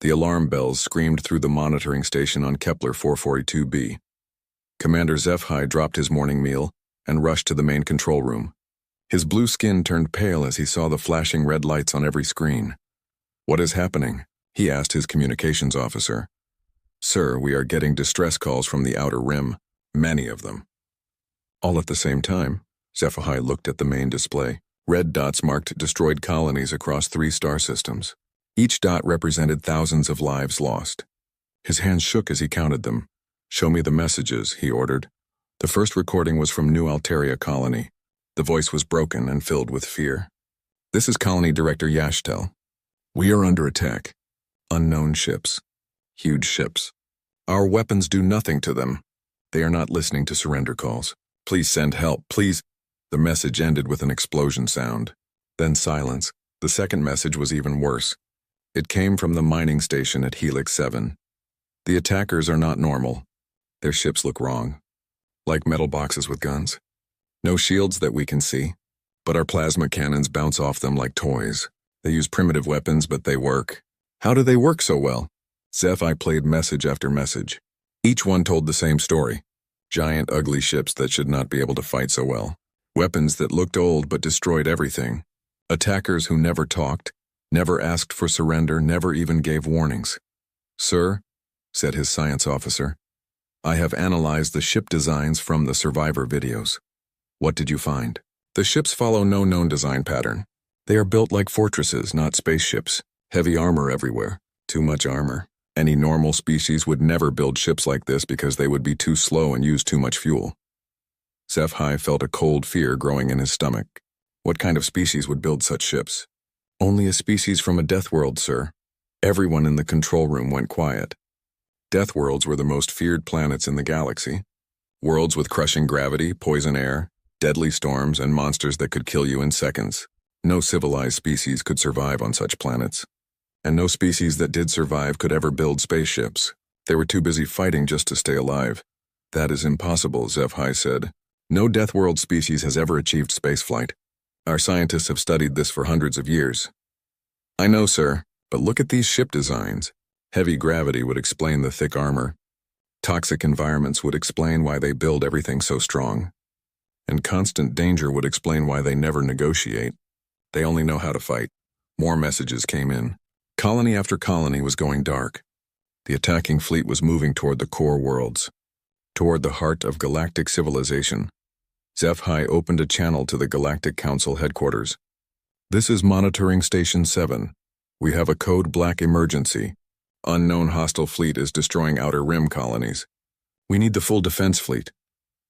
The alarm bells screamed through the monitoring station on Kepler 442b. Commander HFY dropped his morning meal and rushed to the main control room. His blue skin turned pale as he saw the flashing red lights on every screen. "What is happening?" he asked his communications officer. "Sir, we are getting distress calls from the outer rim, many of them." All at the same time, HFY looked at the main display. Red dots marked destroyed colonies across 3 star systems. Each dot represented thousands of lives lost. His hands shook as he counted them. "Show me the messages," he ordered. The first recording was from New Alteria Colony. The voice was broken and filled with fear. "This is Colony Director Yashtel. We are under attack. Unknown ships. Huge ships. Our weapons do nothing to them. They are not listening to surrender calls. Please send help, please." The message ended with an explosion sound. Then silence. The second message was even worse. It came from the mining station at Helix 7. "The attackers are not normal. Their ships look wrong. Like metal boxes with guns. No shields that we can see, but our plasma cannons bounce off them like toys. They use primitive weapons, but they work. How do they work so well?" HFY played message after message. Each one told the same story. Giant, ugly ships that should not be able to fight so well. Weapons that looked old but destroyed everything. Attackers who never talked, never asked for surrender, never even gave warnings. "Sir," said his science officer, "I have analyzed the ship designs from the survivor videos. What did you find?" "The ships follow no known design pattern. They are built like fortresses, not spaceships. Heavy armor everywhere. Too much armor. Any normal species would never build ships like this because they would be too slow and use too much fuel." HFY felt a cold fear growing in his stomach. What kind of species would build such ships? "Only a species from a death world, sir." Everyone in the control room went quiet. Death worlds were the most feared planets in the galaxy. Worlds with crushing gravity, poison air, deadly storms, and monsters that could kill you in seconds. No civilized species could survive on such planets. And no species that did survive could ever build spaceships. They were too busy fighting just to stay alive. "That is impossible," HFY said. "No death world species has ever achieved spaceflight. Our scientists have studied this for hundreds of years." "I know, sir, but look at these ship designs. Heavy gravity would explain the thick armor. Toxic environments would explain why they build everything so strong. And constant danger would explain why they never negotiate. They only know how to fight." More messages came in. Colony after colony was going dark. The attacking fleet was moving toward the core worlds, toward the heart of galactic civilization. HFY opened a channel to the Galactic Council headquarters. "This is Monitoring Station 7. We have a code black emergency. Unknown hostile fleet is destroying outer rim colonies. We need the full defense fleet."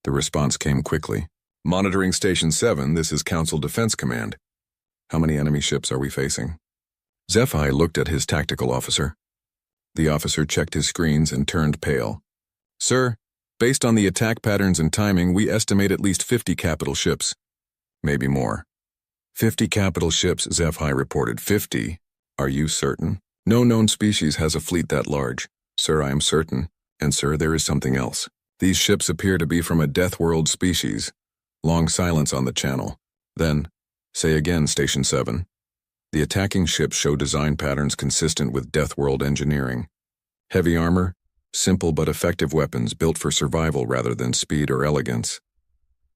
The response came quickly. "Monitoring Station 7, this is Council Defense Command. How many enemy ships are we facing?" HFY looked at his tactical officer. The officer checked his screens and turned pale. "Sir, based on the attack patterns and timing, we estimate at least 50 capital ships. Maybe more." 50 capital ships, HFY reported. 50? Are you certain? "No known species has a fleet that large. Sir, I am certain. And sir, there is something else. These ships appear to be from a death world species." Long silence on the channel. Then, "Say again, Station 7. The attacking ships show design patterns consistent with death world engineering. Heavy armor, simple but effective weapons built for survival rather than speed or elegance."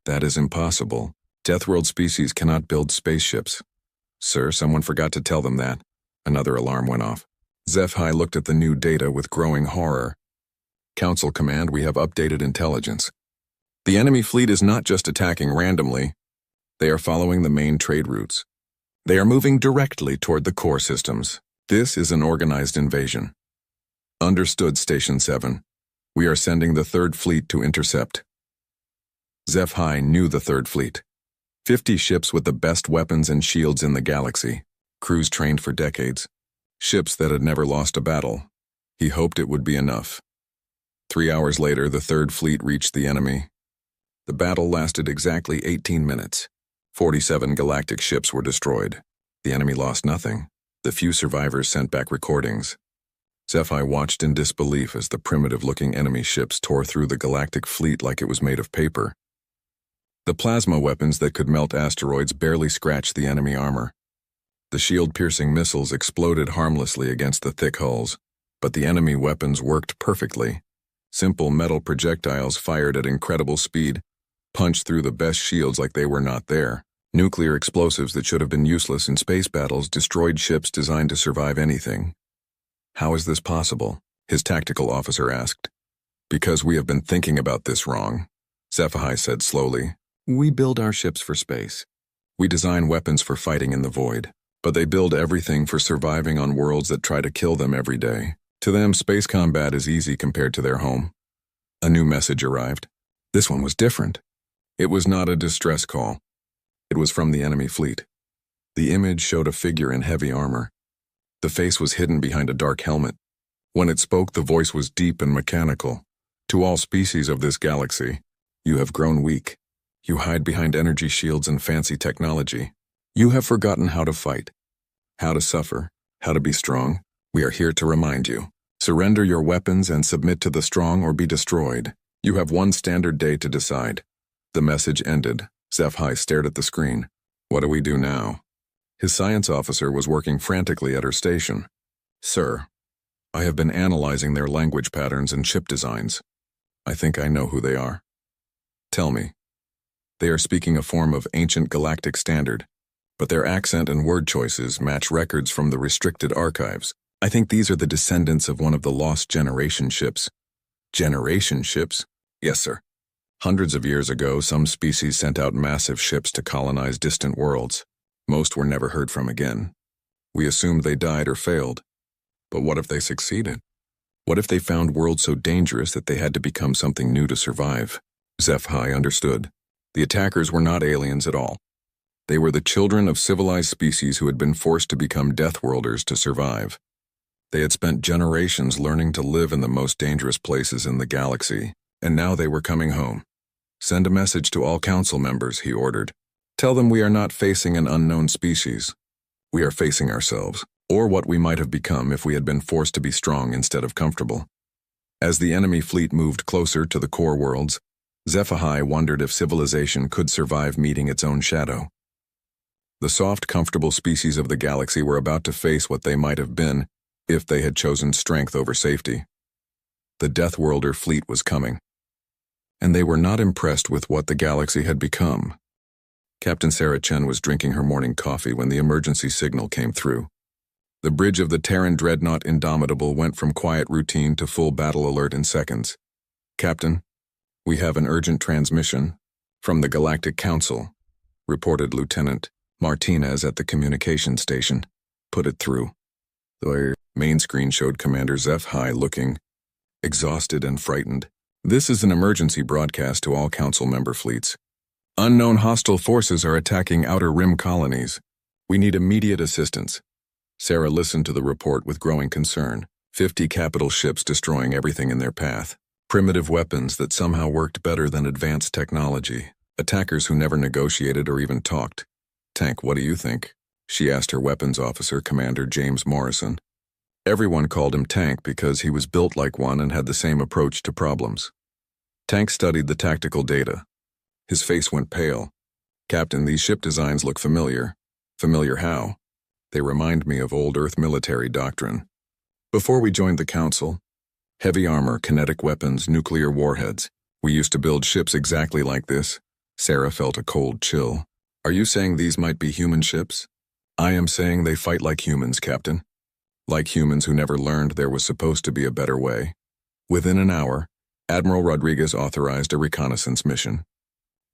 "That is impossible. Deathworld species cannot build spaceships." "Sir, someone forgot to tell them that." Another alarm went off. HFY looked at the new data with growing horror. "Council Command, we have updated intelligence. The enemy fleet is not just attacking randomly. They are following the main trade routes. They are moving directly toward the core systems. This is an organized invasion." "Understood, Station 7. We are sending the 3rd Fleet to intercept." HFY knew the 3rd Fleet. 50 ships with the best weapons and shields in the galaxy. Crews trained for decades. Ships that had never lost a battle. He hoped it would be enough. 3 hours later, the 3rd Fleet reached the enemy. The battle lasted exactly 18 minutes. 47 galactic ships were destroyed. The enemy lost nothing. The few survivors sent back recordings. HFY watched in disbelief as the primitive-looking enemy ships tore through the galactic fleet like it was made of paper. The plasma weapons that could melt asteroids barely scratched the enemy armor. The shield-piercing missiles exploded harmlessly against the thick hulls, but the enemy weapons worked perfectly. Simple metal projectiles fired at incredible speed punched through the best shields like they were not there. Nuclear explosives that should have been useless in space battles destroyed ships designed to survive anything. "How is this possible?" his tactical officer asked. "Because we have been thinking about this wrong," SciFi said slowly. "We build our ships for space. We design weapons for fighting in the void, but they build everything for surviving on worlds that try to kill them every day. To them, space combat is easy compared to their home." A new message arrived. This one was different. It was not a distress call. It was from the enemy fleet. The image showed a figure in heavy armor. The face was hidden behind a dark helmet. When it spoke, the voice was deep and mechanical. "To all species of this galaxy, you have grown weak. You hide behind energy shields and fancy technology. You have forgotten how to fight, how to suffer, how to be strong. We are here to remind you. Surrender your weapons and submit to the strong or be destroyed. You have one standard day to decide." The message ended. SciFi stared at the screen. "What do we do now?" His science officer was working frantically at her station. "Sir, I have been analyzing their language patterns and ship designs. I think I know who they are." "Tell me." "They are speaking a form of ancient galactic standard, but their accent and word choices match records from the restricted archives. I think these are the descendants of one of the lost generation ships." "Generation ships?" "Yes, sir. Hundreds of years ago, some species sent out massive ships to colonize distant worlds. Most were never heard from again. We assumed they died or failed. But what if they succeeded? What if they found worlds so dangerous that they had to become something new to survive?" SciFi understood. The attackers were not aliens at all. They were the children of civilized species who had been forced to become Deathworlders to survive. They had spent generations learning to live in the most dangerous places in the galaxy, and now they were coming home. "Send a message to all council members," he ordered. "Tell them we are not facing an unknown species. We are facing ourselves, or what we might have become if we had been forced to be strong instead of comfortable." As the enemy fleet moved closer to the core worlds, SciFi wondered if civilization could survive meeting its own shadow. The soft, comfortable species of the galaxy were about to face what they might have been if they had chosen strength over safety. The Deathworlder fleet was coming, and they were not impressed with what the galaxy had become. Captain Sarah Chen was drinking her morning coffee when the emergency signal came through. The bridge of the Terran dreadnought Indomitable went from quiet routine to full battle alert in seconds. "Captain, we have an urgent transmission from the Galactic Council," reported Lieutenant Martinez at the communication station. "Put it through." The main screen showed Commander SciFi looking exhausted and frightened. "This is an emergency broadcast to all council member fleets. Unknown hostile forces are attacking Outer Rim colonies. We need immediate assistance." Sarah listened to the report with growing concern. 50 capital ships destroying everything in their path. Primitive weapons that somehow worked better than advanced technology. Attackers who never negotiated or even talked. "Tank, what do you think?" she asked her weapons officer, Commander James Morrison. Everyone called him Tank because he was built like one and had the same approach to problems. Tank studied the tactical data. His face went pale. "Captain, these ship designs look familiar." "Familiar how?" "They remind me of old Earth military doctrine. Before we joined the Council, heavy armor, kinetic weapons, nuclear warheads. We used to build ships exactly like this." Sarah felt a cold chill. "Are you saying these might be human ships?" "I am saying they fight like humans, Captain. Like humans who never learned there was supposed to be a better way." Within an hour, Admiral Rodriguez authorized a reconnaissance mission.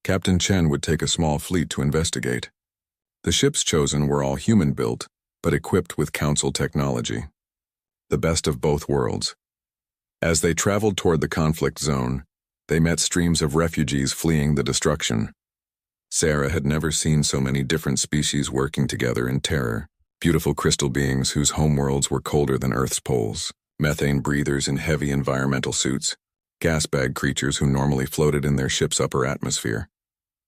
Captain Chen would take a small fleet to investigate. The ships chosen were all human-built, but equipped with Council technology. The best of both worlds. As they traveled toward the conflict zone, they met streams of refugees fleeing the destruction. Sarah had never seen so many different species working together in terror. Beautiful crystal beings whose homeworlds were colder than Earth's poles. Methane breathers in heavy environmental suits. Gas bag creatures who normally floated in their ship's upper atmosphere.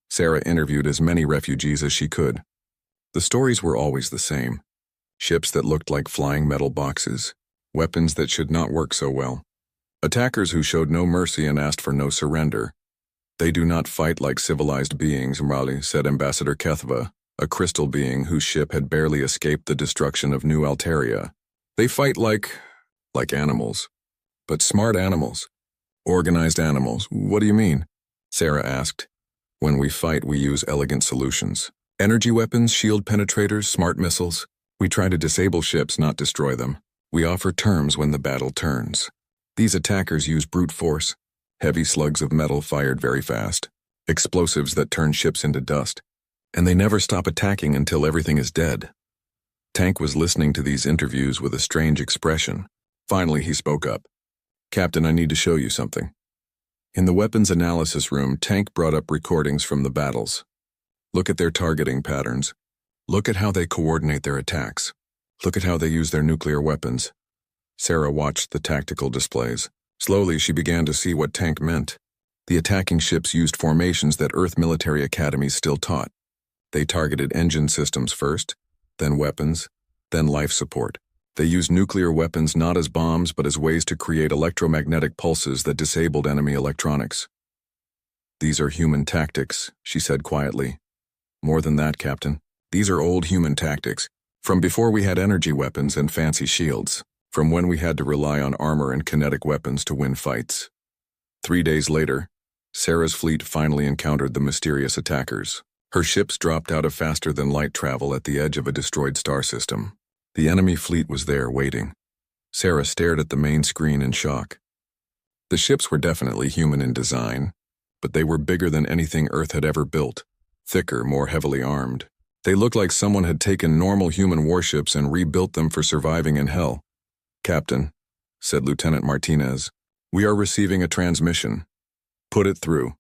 Sarah interviewed as many refugees as she could. The stories were always the same. Ships that looked like flying metal boxes. Weapons that should not work so well. Attackers who showed no mercy and asked for no surrender. "They do not fight like civilized beings," Mrali said Ambassador Kethva, a crystal being whose ship had barely escaped the destruction of New Alteria. They fight like animals. But smart animals. Organized animals. What do you mean? Sarah asked. When we fight, we use elegant solutions. Energy weapons, shield penetrators, smart missiles. We try to disable ships, not destroy them. We offer terms when the battle turns. These attackers use brute force. Heavy slugs of metal fired very fast. Explosives that turn ships into dust. And they never stop attacking until everything is dead. Tank was listening to these interviews with a strange expression. Finally, he spoke up. Captain, I need to show you something. In the weapons analysis room, Tank brought up recordings from the battles. Look at their targeting patterns. Look at how they coordinate their attacks. Look at how they use their nuclear weapons. Sarah watched the tactical displays. Slowly, she began to see what Tank meant. The attacking ships used formations that Earth military academies still taught. They targeted engine systems first, then weapons, then life support. They used nuclear weapons not as bombs but as ways to create electromagnetic pulses that disabled enemy electronics. These are human tactics, she said quietly. More than that, Captain. These are old human tactics, from before we had energy weapons and fancy shields, from when we had to rely on armor and kinetic weapons to win fights. 3 days later, Sarah's fleet finally encountered the mysterious attackers. Her ships dropped out of faster-than-light travel at the edge of a destroyed star system. The enemy fleet was there, waiting. Sarah stared at the main screen in shock. The ships were definitely human in design, but they were bigger than anything Earth had ever built, thicker, more heavily armed. They looked like someone had taken normal human warships and rebuilt them for surviving in hell. Captain, said Lieutenant Martinez, we are receiving a transmission. Put it through.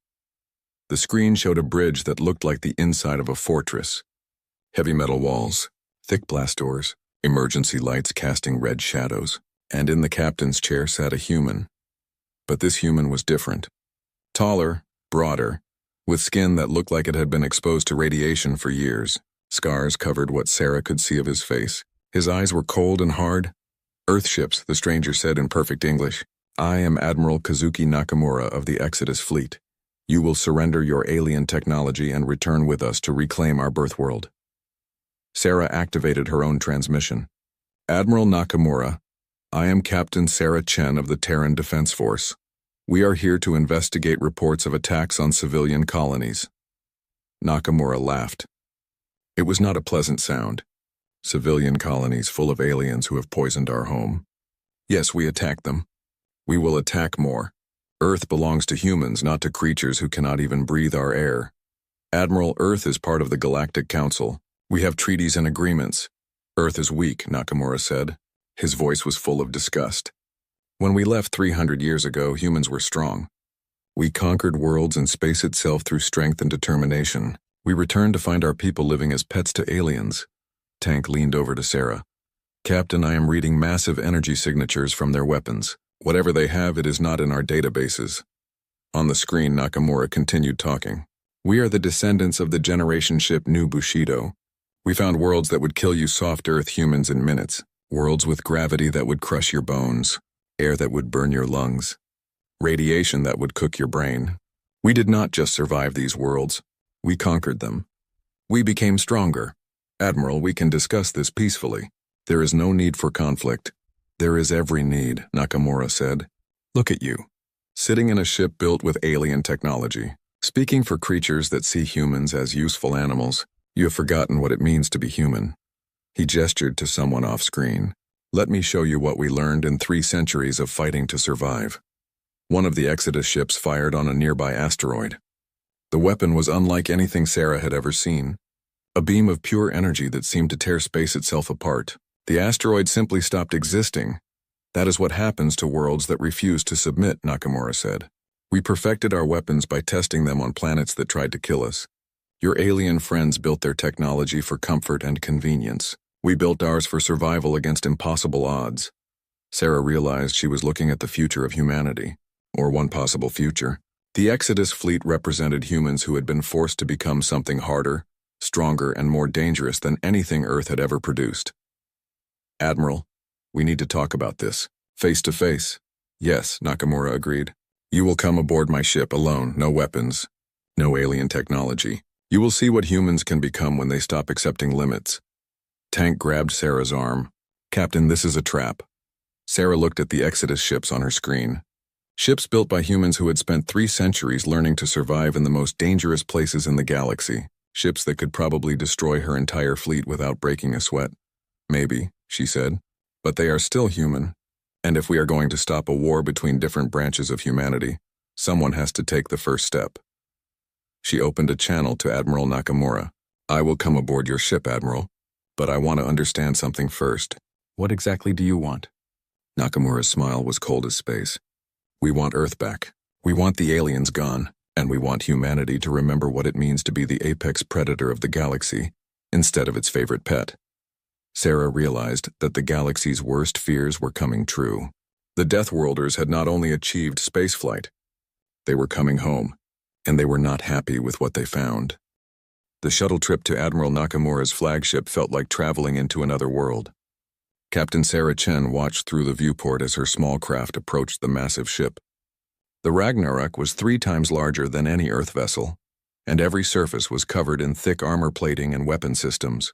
The screen showed a bridge that looked like the inside of a fortress. Heavy metal walls, thick blast doors, emergency lights casting red shadows, and in the captain's chair sat a human. But this human was different. Taller, broader, with skin that looked like it had been exposed to radiation for years. Scars covered what Sarah could see of his face. His eyes were cold and hard. Earthships, the stranger said in perfect English. I am Admiral Kazuki Nakamura of the Exodus Fleet. You will surrender your alien technology and return with us to reclaim our birth world. Sarah activated her own transmission. Admiral Nakamura, I am Captain Sarah Chen of the Terran Defense Force. We are here to investigate reports of attacks on civilian colonies. Nakamura laughed. It was not a pleasant sound. Civilian colonies full of aliens who have poisoned our home. Yes, we attacked them. We will attack more. Earth belongs to humans, not to creatures who cannot even breathe our air. Admiral, Earth is part of the Galactic Council. We have treaties and agreements. Earth is weak, Nakamura said. His voice was full of disgust. When we left 300 years ago, humans were strong. We conquered worlds and space itself through strength and determination. We returned to find our people living as pets to aliens. Tank leaned over to Sarah. Captain, I am reading massive energy signatures from their weapons. Whatever they have, it is not in our databases. On the screen, Nakamura continued talking. We are the descendants of the generation ship New Bushido. We found worlds that would kill you soft Earth humans in minutes. Worlds with gravity that would crush your bones. Air that would burn your lungs. Radiation that would cook your brain. We did not just survive these worlds. We conquered them. We became stronger. Admiral, we can discuss this peacefully. There is no need for conflict. There is every need, Nakamura said. Look at you, sitting in a ship built with alien technology. Speaking for creatures that see humans as useful animals, you have forgotten what it means to be human. He gestured to someone off-screen. Let me show you what we learned in 3 centuries of fighting to survive. One of the Exodus ships fired on a nearby asteroid. The weapon was unlike anything Sarah had ever seen. A beam of pure energy that seemed to tear space itself apart. The asteroid simply stopped existing. That is what happens to worlds that refuse to submit, Nakamura said. We perfected our weapons by testing them on planets that tried to kill us. Your alien friends built their technology for comfort and convenience. We built ours for survival against impossible odds. Sarah realized she was looking at the future of humanity, or one possible future. The Exodus fleet represented humans who had been forced to become something harder, stronger, and more dangerous than anything Earth had ever produced. Admiral, we need to talk about this. Face to face. Yes, Nakamura agreed. You will come aboard my ship alone, no weapons, no alien technology. You will see what humans can become when they stop accepting limits. Tank grabbed Sarah's arm. Captain, this is a trap. Sarah looked at the Exodus ships on her screen. Ships built by humans who had spent 3 centuries learning to survive in the most dangerous places in the galaxy. Ships that could probably destroy her entire fleet without breaking a sweat. Maybe, she said. But they are still human. And if we are going to stop a war between different branches of humanity, someone has to take the first step. She opened a channel to Admiral Nakamura. I will come aboard your ship, Admiral. But I want to understand something first. What exactly do you want? Nakamura's smile was cold as space. We want Earth back. We want the aliens gone. And we want humanity to remember what it means to be the apex predator of the galaxy, instead of its favorite pet. Sarah realized that the galaxy's worst fears were coming true. The Deathworlders had not only achieved spaceflight, they were coming home, and they were not happy with what they found. The shuttle trip to Admiral Nakamura's flagship felt like traveling into another world. Captain Sarah Chen watched through the viewport as her small craft approached the massive ship. The Ragnarok was 3 times larger than any Earth vessel, and every surface was covered in thick armor plating and weapon systems.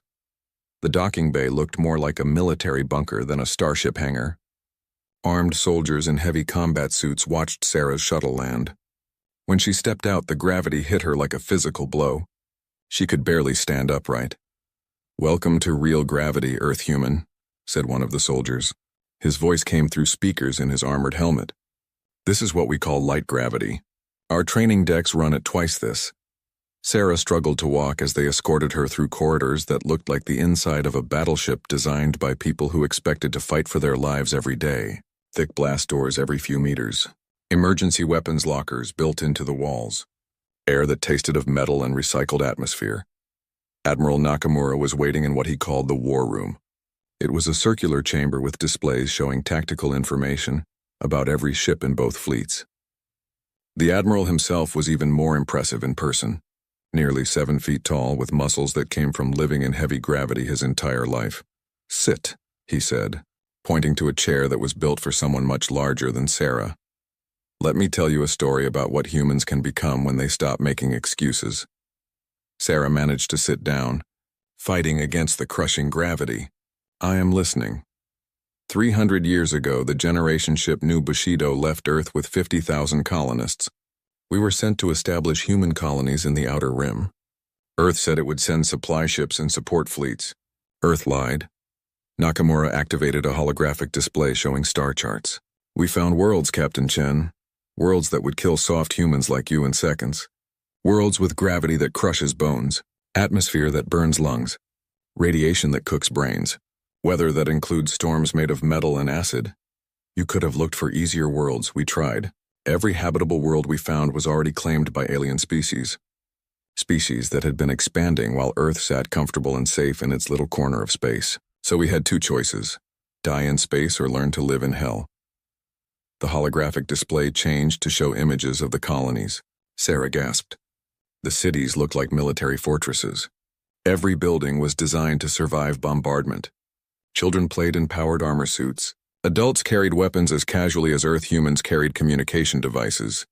The docking bay looked more like a military bunker than a starship hangar. Armed soldiers in heavy combat suits watched Sarah's shuttle land. When she stepped out, the gravity hit her like a physical blow. She could barely stand upright. "Welcome to real gravity, Earth human," said one of the soldiers. His voice came through speakers in his armored helmet. "This is what we call light gravity. Our training decks run at twice this." Sarah struggled to walk as they escorted her through corridors that looked like the inside of a battleship designed by people who expected to fight for their lives every day. Thick blast doors every few meters. Emergency weapons lockers built into the walls. Air that tasted of metal and recycled atmosphere. Admiral Nakamura was waiting in what he called the war room. It was a circular chamber with displays showing tactical information about every ship in both fleets. The Admiral himself was even more impressive in person. Nearly 7 feet tall, with muscles that came from living in heavy gravity his entire life. "Sit," he said, pointing to a chair that was built for someone much larger than Sarah. "Let me tell you a story about what humans can become when they stop making excuses." Sarah managed to sit down, fighting against the crushing gravity. "I am listening." 300 years ago, the generation ship New Bushido left Earth with 50,000 colonists. We were sent to establish human colonies in the Outer Rim. Earth said it would send supply ships and support fleets. Earth lied. Nakamura activated a holographic display showing star charts. "We found worlds, Captain Chen. Worlds that would kill soft humans like you in seconds. Worlds with gravity that crushes bones. Atmosphere that burns lungs. Radiation that cooks brains. Weather that includes storms made of metal and acid. You could have looked for easier worlds. We tried. Every habitable world we found was already claimed by alien species. Species that had been expanding while Earth sat comfortable and safe in its little corner of space. So we had 2 choices. Die in space or learn to live in hell." The holographic display changed to show images of the colonies. Sarah gasped. The cities looked like military fortresses. Every building was designed to survive bombardment. Children played in powered armor suits. Adults carried weapons as casually as Earth humans carried communication devices.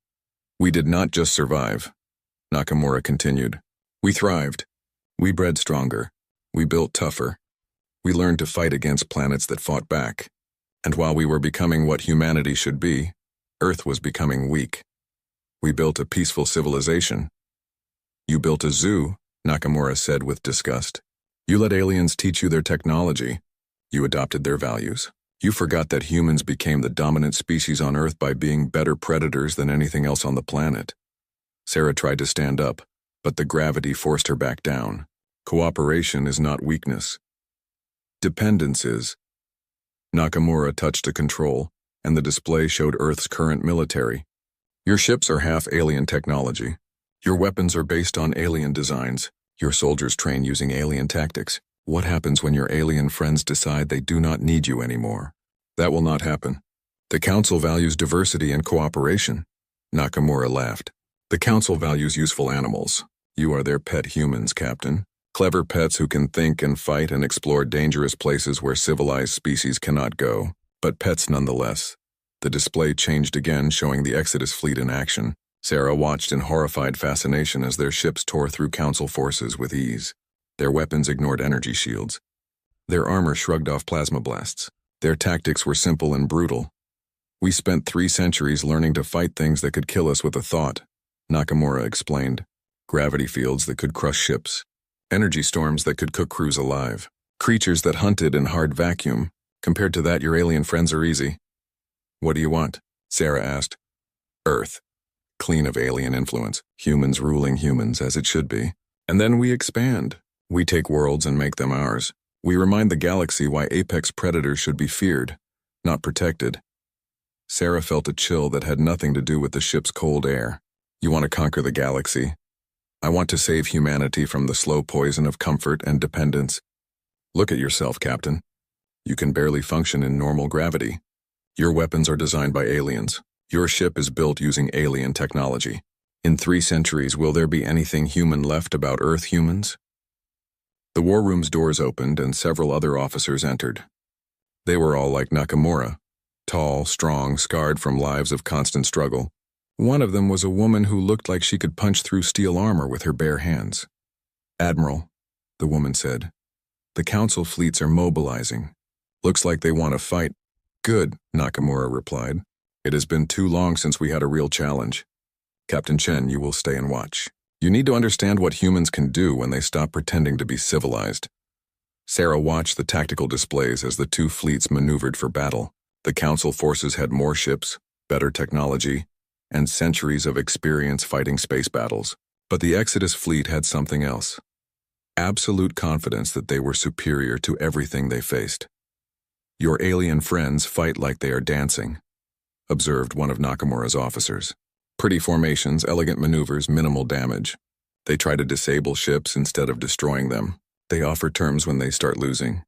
"We did not just survive," Nakamura continued. "We thrived. We bred stronger. We built tougher. We learned to fight against planets that fought back. And while we were becoming what humanity should be, Earth was becoming weak. We built a peaceful civilization." "You built a zoo," Nakamura said with disgust. "You let aliens teach you their technology. You adopted their values. You forgot that humans became the dominant species on Earth by being better predators than anything else on the planet." Sarah tried to stand up, but the gravity forced her back down. "Cooperation is not weakness. Dependence is." Nakamura touched a control, and the display showed Earth's current military. "Your ships are half alien technology. Your weapons are based on alien designs. Your soldiers train using alien tactics. What happens when your alien friends decide they do not need you anymore? That will not happen. The Council values diversity and cooperation." Nakamura laughed. "The Council values useful animals. You are their pet humans, Captain. Clever pets who can think and fight and explore dangerous places where civilized species cannot go, but pets nonetheless." The display changed again, showing the Exodus fleet in action. Sarah watched in horrified fascination as their ships tore through Council forces with ease. Their weapons ignored energy shields. Their armor shrugged off plasma blasts. Their tactics were simple and brutal. "We spent 3 centuries learning to fight things that could kill us with a thought," Nakamura explained. "Gravity fields that could crush ships. Energy storms that could cook crews alive. Creatures that hunted in hard vacuum. Compared to that, your alien friends are easy." "What do you want?" Sarah asked. "Earth. Clean of alien influence. Humans ruling humans, as it should be. And then we expand. We take worlds and make them ours. We remind the galaxy why apex predators should be feared, not protected." Sarah felt a chill that had nothing to do with the ship's cold air. "You want to conquer the galaxy? I want to save humanity from the slow poison of comfort and dependence. Look at yourself, Captain. You can barely function in normal gravity. Your weapons are designed by aliens. Your ship is built using alien technology. In 3 centuries, will there be anything human left about Earth humans?" The war room's doors opened and several other officers entered. They were all like Nakamura, tall, strong, scarred from lives of constant struggle. One of them was a woman who looked like she could punch through steel armor with her bare hands. "Admiral," the woman said, "the Council fleets are mobilizing. Looks like they want to fight." "Good," Nakamura replied. "It has been too long since we had a real challenge. Captain Chen, you will stay and watch. You need to understand what humans can do when they stop pretending to be civilized." Sarah watched the tactical displays as the 2 fleets maneuvered for battle. The Council forces had more ships, better technology, and centuries of experience fighting space battles. But the Exodus fleet had something else. Absolute confidence that they were superior to everything they faced. "Your alien friends fight like they are dancing," observed one of Nakamura's officers. "Pretty formations, elegant maneuvers, minimal damage. They try to disable ships instead of destroying them. They offer terms when they start losing."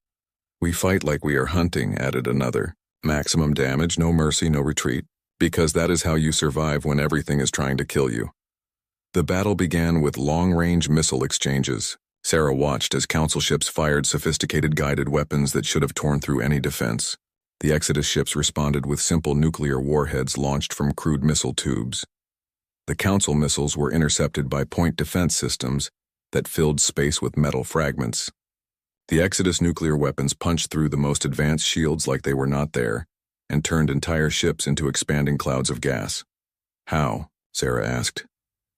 "We fight like we are hunting," added another. "Maximum damage, no mercy, no retreat. Because that is how you survive when everything is trying to kill you." The battle began with long-range missile exchanges. Sarah watched as Council ships fired sophisticated guided weapons that should have torn through any defense. The Exodus ships responded with simple nuclear warheads launched from crude missile tubes. The Council missiles were intercepted by point defense systems that filled space with metal fragments. The Exodus nuclear weapons punched through the most advanced shields like they were not there, and turned entire ships into expanding clouds of gas. "How?" Sarah asked.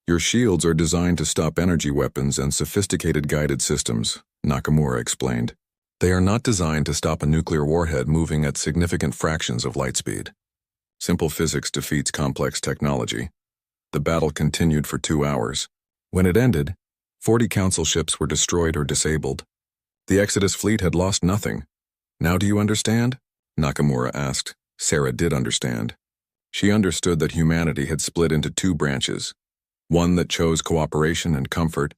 "Your shields are designed to stop energy weapons and sophisticated guided systems," Nakamura explained. "They are not designed to stop a nuclear warhead moving at significant fractions of light speed. Simple physics defeats complex technology." The battle continued for 2 hours. When it ended, 40 Council ships were destroyed or disabled. The Exodus fleet had lost nothing. "Now do you understand?" Nakamura asked. Sarah did understand. She understood that humanity had split into 2 branches, one that chose cooperation and comfort,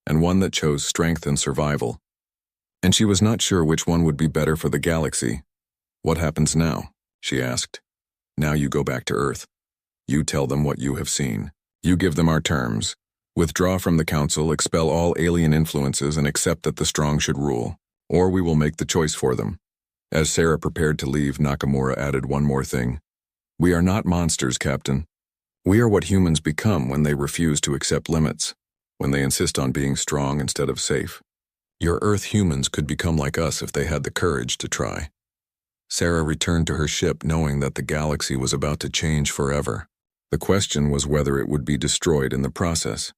and one that chose strength and survival. And she was not sure which one would be better for the galaxy. "What happens now?" she asked. "Now you go back to Earth. You tell them what you have seen. You give them our terms. Withdraw from the Council, expel all alien influences, and accept that the strong should rule. Or we will make the choice for them." As Sarah prepared to leave, Nakamura added one more thing. "We are not monsters, Captain. We are what humans become when they refuse to accept limits, when they insist on being strong instead of safe. Your Earth humans could become like us if they had the courage to try." Sarah returned to her ship knowing that the galaxy was about to change forever. The question was whether it would be destroyed in the process.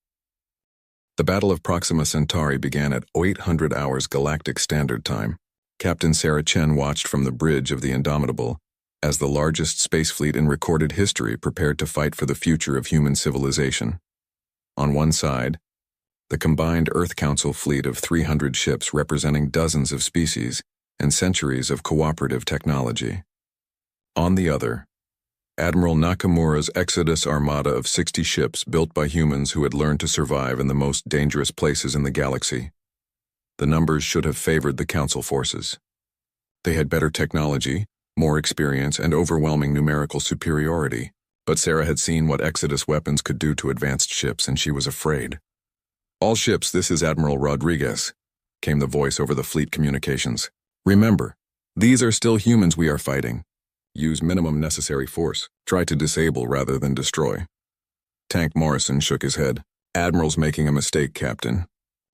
The Battle of Proxima Centauri began at 0800 hours Galactic Standard Time. Captain Sarah Chen watched from the bridge of the Indomitable as the largest space fleet in recorded history prepared to fight for the future of human civilization. On one side, the combined Earth Council fleet of 300 ships representing dozens of species and centuries of cooperative technology. On the other, Admiral Nakamura's Exodus armada of 60 ships built by humans who had learned to survive in the most dangerous places in the galaxy. The numbers should have favored the Council forces. They had better technology, more experience, and overwhelming numerical superiority, but Sarah had seen what Exodus weapons could do to advanced ships, and she was afraid. "All ships, this is Admiral Rodriguez," came the voice over the fleet communications. "Remember, these are still humans we are fighting. Use minimum necessary force. Try to disable rather than destroy." Tank Morrison shook his head. Admiral's making a mistake, Captain.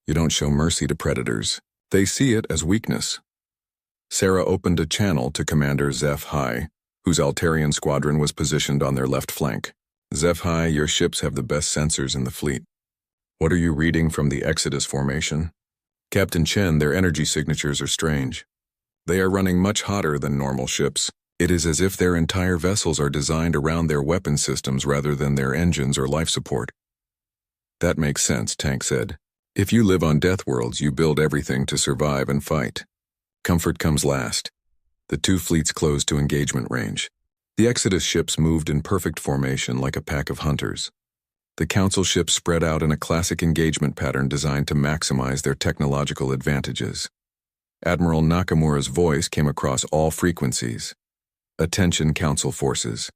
You don't show mercy to predators. They see it as weakness. Sarah opened a channel to Commander HFY, whose Altarian squadron was positioned on their left flank. HFY, your ships have the best sensors in the fleet. What are you reading from the Exodus formation? Captain Chen, their energy signatures are strange. They are running much hotter than normal ships. It is as if their entire vessels are designed around their weapon systems rather than their engines or life support. That makes sense, Tank said. If you live on Deathworlds, you build everything to survive and fight. Comfort comes last. The two fleets closed to engagement range. The Exodus ships moved in perfect formation like a pack of hunters. The Council ships spread out in a classic engagement pattern designed to maximize their technological advantages. Admiral Nakamura's voice came across all frequencies. Attention, Council forces.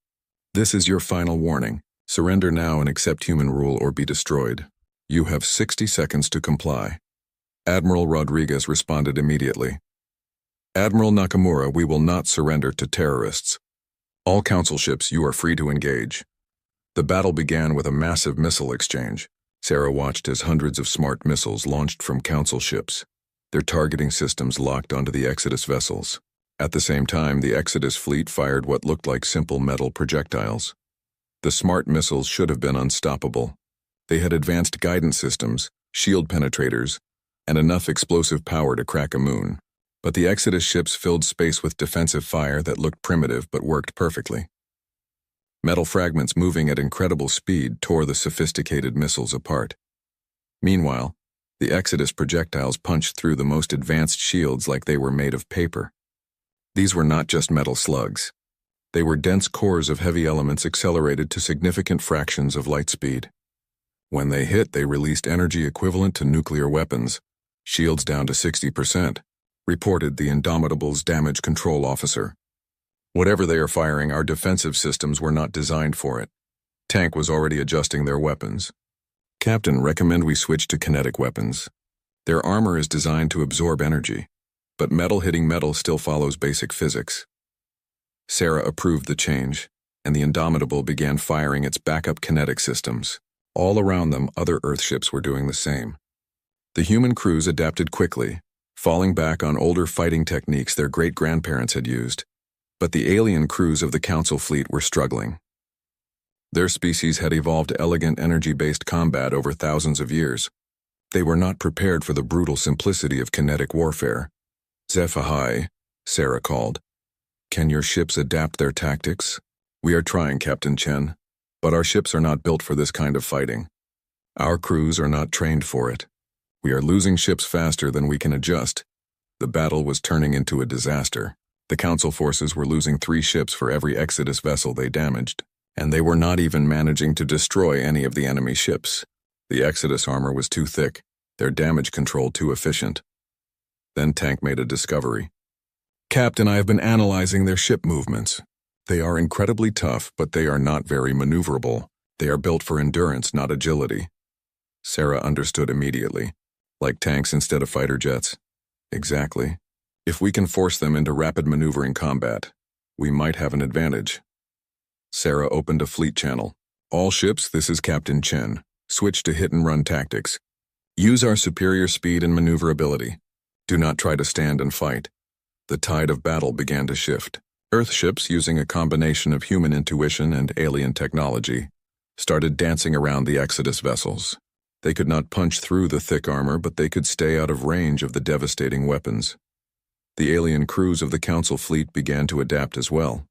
This is your final warning. Surrender now and accept human rule or be destroyed. You have 60 seconds to comply. Admiral Rodriguez responded immediately. Admiral Nakamura, we will not surrender to terrorists. All Council ships, you are free to engage. The battle began with a massive missile exchange. Sarah watched as hundreds of smart missiles launched from Council ships. Their targeting systems locked onto the Exodus vessels. At the same time, the Exodus fleet fired what looked like simple metal projectiles. The smart missiles should have been unstoppable. They had advanced guidance systems, shield penetrators, and enough explosive power to crack a moon. But the Exodus ships filled space with defensive fire that looked primitive but worked perfectly. Metal fragments moving at incredible speed tore the sophisticated missiles apart. Meanwhile, the Exodus projectiles punched through the most advanced shields like they were made of paper. These were not just metal slugs. They were dense cores of heavy elements accelerated to significant fractions of light speed. When they hit, they released energy equivalent to nuclear weapons, shields down to 60%, reported the Indomitable's damage control officer. Whatever they are firing, our defensive systems were not designed for it. Tank was already adjusting their weapons. Captain, recommend we switch to kinetic weapons. Their armor is designed to absorb energy, but metal hitting metal still follows basic physics. Sarah approved the change, and the Indomitable began firing its backup kinetic systems. All around them, other Earthships were doing the same. The human crews adapted quickly, falling back on older fighting techniques their great-grandparents had used. But the alien crews of the Council fleet were struggling. Their species had evolved elegant energy-based combat over thousands of years. They were not prepared for the brutal simplicity of kinetic warfare. HFY, Sarah called. Can your ships adapt their tactics? We are trying, Captain Chen, but our ships are not built for this kind of fighting. Our crews are not trained for it. We are losing ships faster than we can adjust. The battle was turning into a disaster. The Council forces were losing 3 ships for every Exodus vessel they damaged, and they were not even managing to destroy any of the enemy ships. The Exodus armor was too thick, their damage control too efficient. Then Tank made a discovery. Captain, I have been analyzing their ship movements. They are incredibly tough, but they are not very maneuverable. They are built for endurance, not agility. Sarah understood immediately. Like tanks instead of fighter jets. Exactly. If we can force them into rapid maneuvering combat, we might have an advantage. Sarah opened a fleet channel. All ships, this is Captain Chen. Switch to hit-and-run tactics. Use our superior speed and maneuverability. Do not try to stand and fight. The tide of battle began to shift. Earth ships, using a combination of human intuition and alien technology, started dancing around the Exodus vessels. They could not punch through the thick armor, but they could stay out of range of the devastating weapons. The alien crews of the Council fleet began to adapt as well.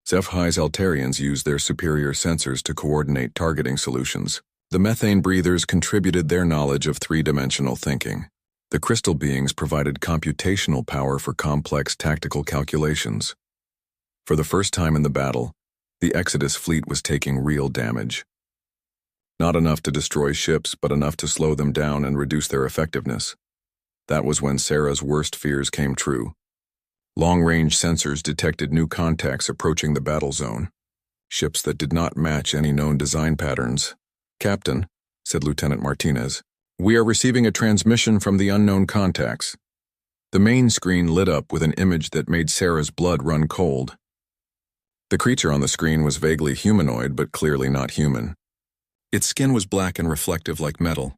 HFY's Altarians used their superior sensors to coordinate targeting solutions. The methane breathers contributed their knowledge of three-dimensional thinking. The crystal beings provided computational power for complex tactical calculations. For the first time in the battle, the Exodus fleet was taking real damage. Not enough to destroy ships, but enough to slow them down and reduce their effectiveness. That was when Sarah's worst fears came true. Long-range sensors detected new contacts approaching the battle zone. Ships that did not match any known design patterns. Captain, said Lieutenant Martinez, we are receiving a transmission from the unknown contacts. The main screen lit up with an image that made Sarah's blood run cold. The creature on the screen was vaguely humanoid, but clearly not human. Its skin was black and reflective like metal.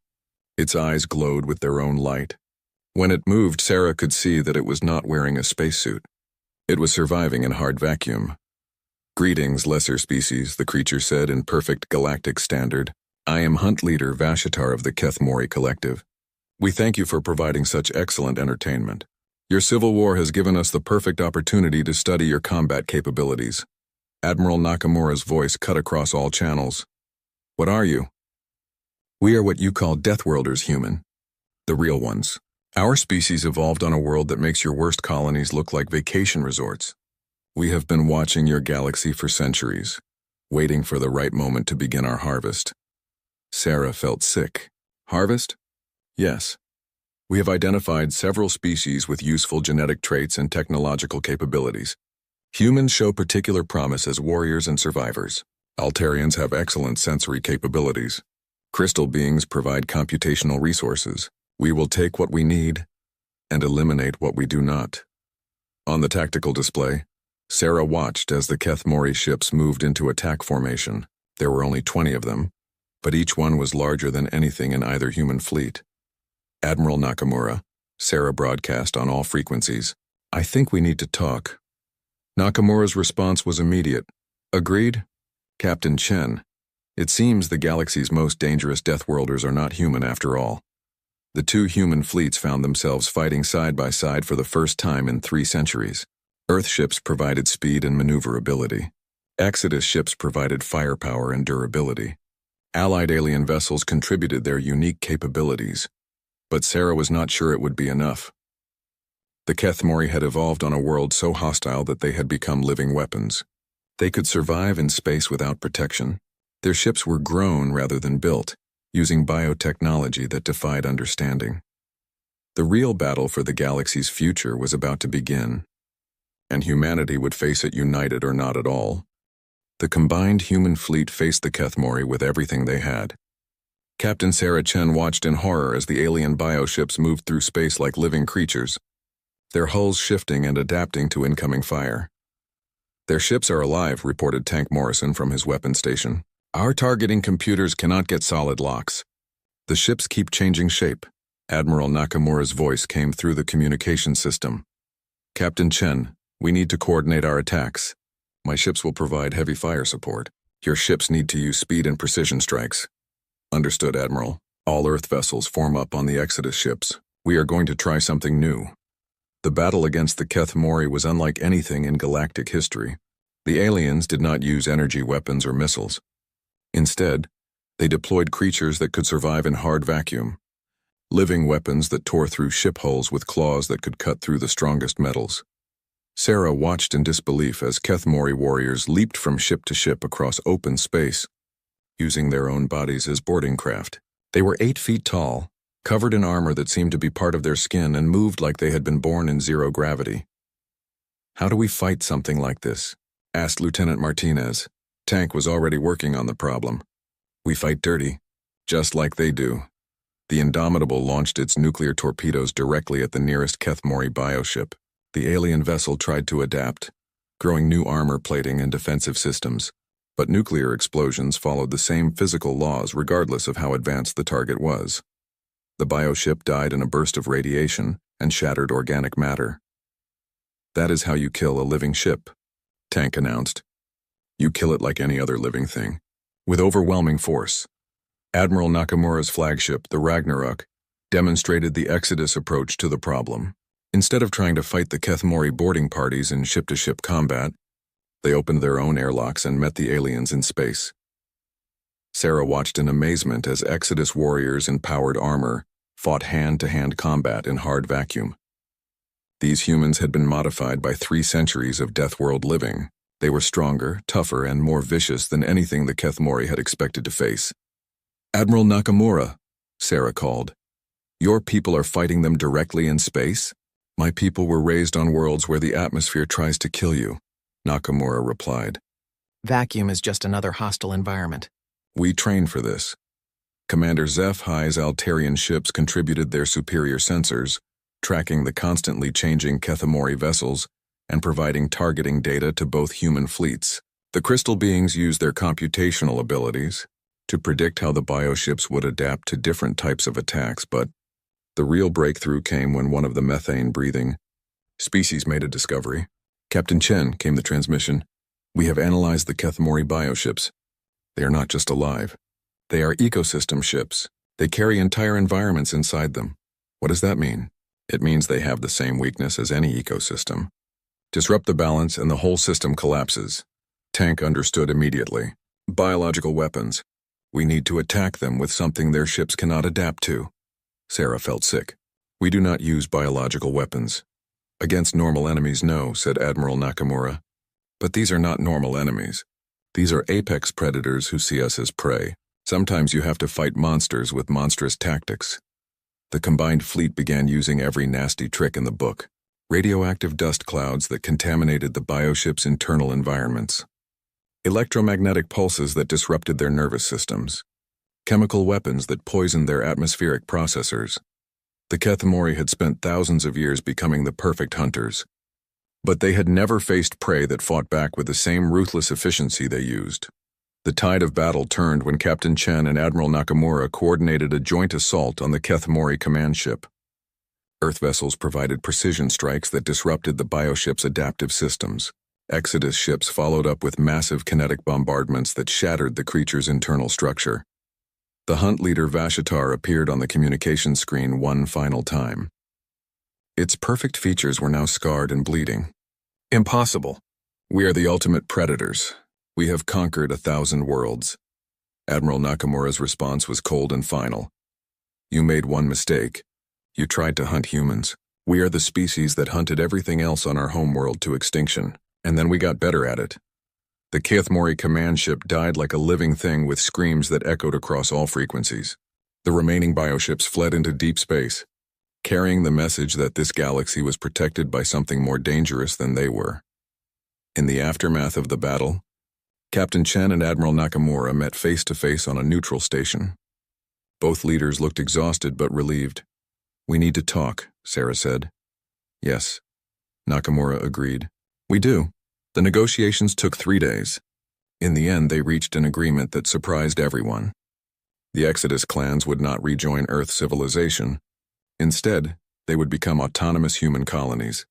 Its eyes glowed with their own light. When it moved, Sarah could see that it was not wearing a spacesuit. It was surviving in hard vacuum. "Greetings, lesser species," the creature said in perfect galactic standard. "I am Hunt Leader Vashitar of the Kethmori Collective. We thank you for providing such excellent entertainment. Your civil war has given us the perfect opportunity to study your combat capabilities." Admiral Nakamura's voice cut across all channels. "What are you?" "We are what you call Deathworlders, human. The real ones. Our species evolved on a world that makes your worst colonies look like vacation resorts. We have been watching your galaxy for centuries, waiting for the right moment to begin our harvest." Sarah felt sick. "Harvest?" "Yes. We have identified several species with useful genetic traits and technological capabilities. Humans show particular promise as warriors and survivors. Altarians have excellent sensory capabilities. Crystal beings provide computational resources. We will take what we need and eliminate what we do not." On the tactical display, Sarah watched as the Kethmori ships moved into attack formation. There were only 20 of them, but each one was larger than anything in either human fleet. "Admiral Nakamura," Sarah broadcast on all frequencies, "I think we need to talk." Nakamura's response was immediate. "Agreed, Captain Chen. It seems the galaxy's most dangerous Deathworlders are not human after all." The two human fleets found themselves fighting side by side for the first time in 3 centuries. Earth ships provided speed and maneuverability. Exodus ships provided firepower and durability. Allied alien vessels contributed their unique capabilities, but Sarah was not sure it would be enough. The Kethmori had evolved on a world so hostile that they had become living weapons. They could survive in space without protection. Their ships were grown rather than built, using biotechnology that defied understanding. The real battle for the galaxy's future was about to begin, and humanity would face it united or not at all. The combined human fleet faced the Kethmori with everything they had. Captain Sarah Chen watched in horror as the alien bioships moved through space like living creatures, their hulls shifting and adapting to incoming fire. "Their ships are alive," reported Tank Morrison from his weapon station. "Our targeting computers cannot get solid locks. The ships keep changing shape." Admiral Nakamura's voice came through the communication system. "Captain Chen, we need to coordinate our attacks. My ships will provide heavy fire support. Your ships need to use speed and precision strikes." "Understood, Admiral. All Earth vessels form up on the Exodus ships. We are going to try something new." The battle against the Kethmori was unlike anything in galactic history. The aliens did not use energy weapons or missiles. Instead, they deployed creatures that could survive in hard vacuum, living weapons that tore through ship hulls with claws that could cut through the strongest metals. Sarah watched in disbelief as Kethmori warriors leaped from ship to ship across open space, using their own bodies as boarding craft. They were 8 feet tall, covered in armor that seemed to be part of their skin and moved like they had been born in zero gravity. "How do we fight something like this?" asked Lieutenant Martinez. Tank was already working on the problem. "We fight dirty, just like they do." The Indomitable launched its nuclear torpedoes directly at the nearest Kethmori bioship. The alien vessel tried to adapt, growing new armor plating and defensive systems, but nuclear explosions followed the same physical laws regardless of how advanced the target was. The bioship died in a burst of radiation and shattered organic matter. "That is how you kill a living ship," Tank announced. "You kill it like any other living thing, with overwhelming force." Admiral Nakamura's flagship, the Ragnarok, demonstrated the Exodus approach to the problem. Instead of trying to fight the Kethmori boarding parties in ship-to-ship combat, they opened their own airlocks and met the aliens in space. Sarah watched in amazement as Exodus warriors in powered armor fought hand-to-hand combat in hard vacuum. These humans had been modified by 3 centuries of Deathworld living. They were stronger, tougher, and more vicious than anything the Kethmori had expected to face. "Admiral Nakamura," Sarah called. "Your people are fighting them directly in space?" "My people were raised on worlds where the atmosphere tries to kill you," Nakamura replied. "Vacuum is just another hostile environment." "We train for this." Commander HFY's Altarian ships contributed their superior sensors, tracking the constantly changing Kethmori vessels and providing targeting data to both human fleets. The crystal beings used their computational abilities, to predict how the bioships would adapt to different types of attacks, but the real breakthrough came when one of the methane-breathing species made a discovery. Captain Chen, came the transmission. We have analyzed the Kethmori bioships. They are not just alive. They are ecosystem ships. They carry entire environments inside them. What does that mean? It means they have the same weakness as any ecosystem. Disrupt the balance and the whole system collapses. Tank understood immediately. Biological weapons. We need to attack them with something their ships cannot adapt to. Sarah felt sick. We do not use biological weapons. Against normal enemies, no, said Admiral Nakamura. But these are not normal enemies. These are apex predators who see us as prey. Sometimes you have to fight monsters with monstrous tactics. The combined fleet began using every nasty trick in the book. Radioactive dust clouds that contaminated the bioship's internal environments. Electromagnetic pulses that disrupted their nervous systems. Chemical weapons that poisoned their atmospheric processors. The Kethmori had spent thousands of years becoming the perfect hunters. But they had never faced prey that fought back with the same ruthless efficiency they used. The tide of battle turned when Captain Chen and Admiral Nakamura coordinated a joint assault on the Kethmori command ship. Earth vessels provided precision strikes that disrupted the bioship's adaptive systems. Exodus ships followed up with massive kinetic bombardments that shattered the creature's internal structure. The hunt leader Vashitar appeared on the communication screen one final time. Its perfect features were now scarred and bleeding. Impossible. We are the ultimate predators. We have conquered 1,000 worlds. Admiral Nakamura's response was cold and final. You made one mistake. You tried to hunt humans. We are the species that hunted everything else on our homeworld to extinction, and then we got better at it. The Kethmori command ship died like a living thing with screams that echoed across all frequencies. The remaining bioships fled into deep space, carrying the message that this galaxy was protected by something more dangerous than they were. In the aftermath of the battle, Captain Chen and Admiral Nakamura met face-to-face on a neutral station. Both leaders looked exhausted but relieved. We need to talk, Sarah said. Yes, Nakamura agreed. We do. The negotiations took 3 days. In the end, they reached an agreement that surprised everyone. The Exodus clans would not rejoin Earth civilization. Instead, they would become autonomous human colonies,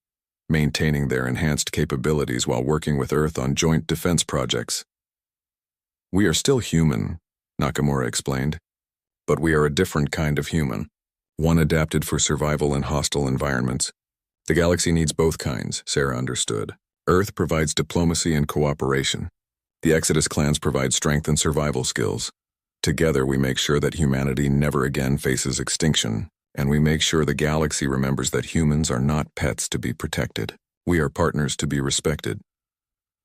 maintaining their enhanced capabilities while working with Earth on joint defense projects. We are still human, Nakamura explained, but we are a different kind of human, one adapted for survival in hostile environments. The galaxy needs both kinds, Sarah understood. Earth provides diplomacy and cooperation. The Exodus clans provide strength and survival skills. Together we make sure that humanity never again faces extinction, and we make sure the galaxy remembers that humans are not pets to be protected. We are partners to be respected.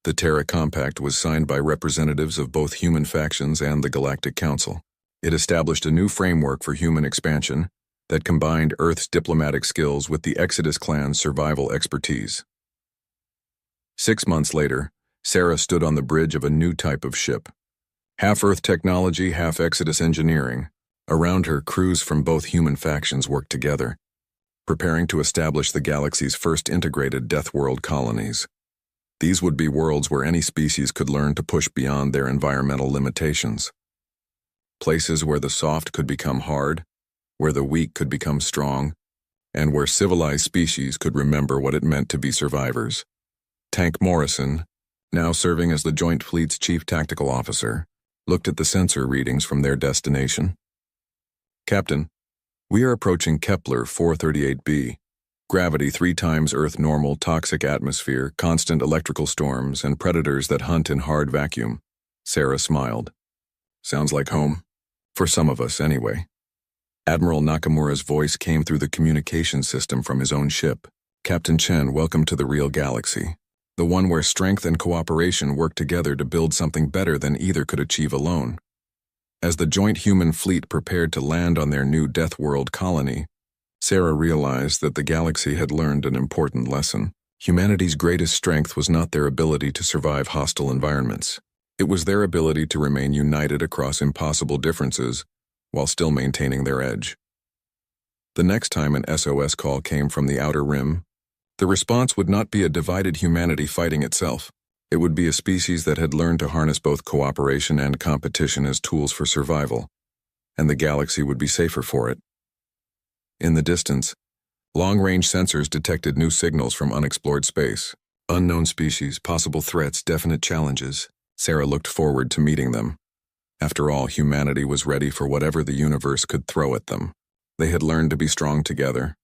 The Terra Compact was signed by representatives of both human factions and the Galactic Council. It established a new framework for human expansion that combined Earth's diplomatic skills with the Exodus clan's survival expertise. 6 months later, Sarah stood on the bridge of a new type of ship. Half Earth technology, half Exodus engineering. Around her, crews from both human factions worked together, preparing to establish the galaxy's first integrated Death World colonies. These would be worlds where any species could learn to push beyond their environmental limitations. Places where the soft could become hard, where the weak could become strong, and where civilized species could remember what it meant to be survivors. Tank Morrison, now serving as the Joint Fleet's chief tactical officer, looked at the sensor readings from their destination. Captain, we are approaching Kepler 438b. Gravity 3 times Earth normal, toxic atmosphere, constant electrical storms, and predators that hunt in hard vacuum. Sarah smiled. Sounds like home. For some of us, anyway. Admiral Nakamura's voice came through the communication system from his own ship. Captain Chen, welcome to the real galaxy. The one where strength and cooperation work together to build something better than either could achieve alone. As the joint human fleet prepared to land on their new Death World colony, Sarah realized that the galaxy had learned an important lesson. Humanity's greatest strength was not their ability to survive hostile environments. It was their ability to remain united across impossible differences while still maintaining their edge. The next time an SOS call came from the Outer Rim, the response would not be a divided humanity fighting itself. It would be a species that had learned to harness both cooperation and competition as tools for survival, and the galaxy would be safer for it. In the distance, long-range sensors detected new signals from unexplored space. Unknown species, possible threats, definite challenges. Sarah looked forward to meeting them. After all, humanity was ready for whatever the universe could throw at them. They had learned to be strong together,